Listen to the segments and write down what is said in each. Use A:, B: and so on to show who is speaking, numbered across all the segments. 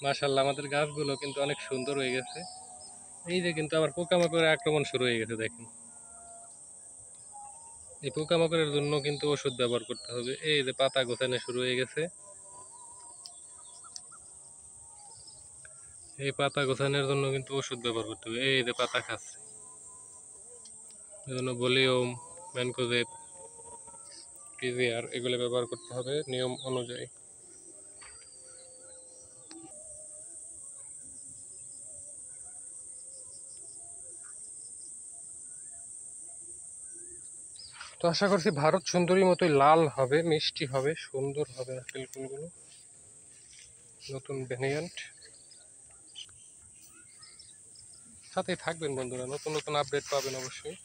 A: মাশাআল্লাহ আমাদের গাছগুলো কিন্তু অনেক সুন্দর হয়ে গেছে। এই যে কিন্তু আবার পোকামাকড়ের আক্রমণ শুরু হয়ে গেছে দেখেন। এই পোকামাকড়ের জন্য কিন্তু ওষুধ ব্যবহার করতে হবে। এই যে পাতা গোছানো শুরু হয়ে গেছে। এই পাতা গোছানোর জন্য কিন্তু ওষুধ ব্যবহার করতে হবে। এই যে পাতা খাচ্ছে, এজন্য ভলিউম, ম্যানকোজেব, পিজিআর এগুলো ব্যবহার করতে হবে নিয়ম অনুযায়ী। তো আশা করছি ভারত সুন্দরী মতোই লাল হবে, মিষ্টি হবে, সুন্দর হবে আপেল কুলগুলো। নতুন ভ্যারিয়েন্ট সাথেই থাকবেন বন্ধুরা, নতুন নতুন আপডেট পাবেন অবশ্যই।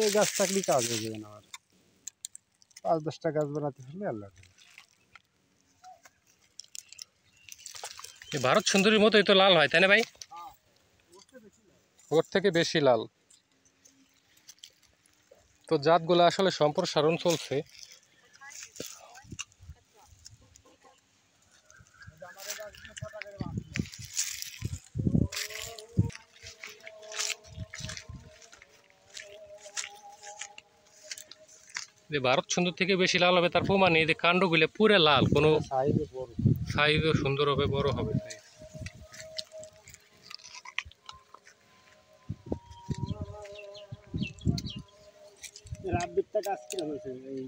B: এই গাছ থাকলেই কাজ হয়ে যাবে না, আমার 5-10টা গাছ বানাতে হলে আল্লাহ।
A: ভারত সুন্দরীর মতোই তো লাল হয়, তাই না ভাই? ওর থেকে বেশি লাল। তো জাতগুলো আসলে সম্প্রসারণ চলছে। যে ভারত সুন্দর থেকে বেশি লাল হবে তার প্রমাণ এই যে কাণ্ডগুলো পুরো লাল, কোনো সাইজও সুন্দর হবে, বড় হবে।
B: রাত দিকটা কাজ কিরকম হয়েছে এই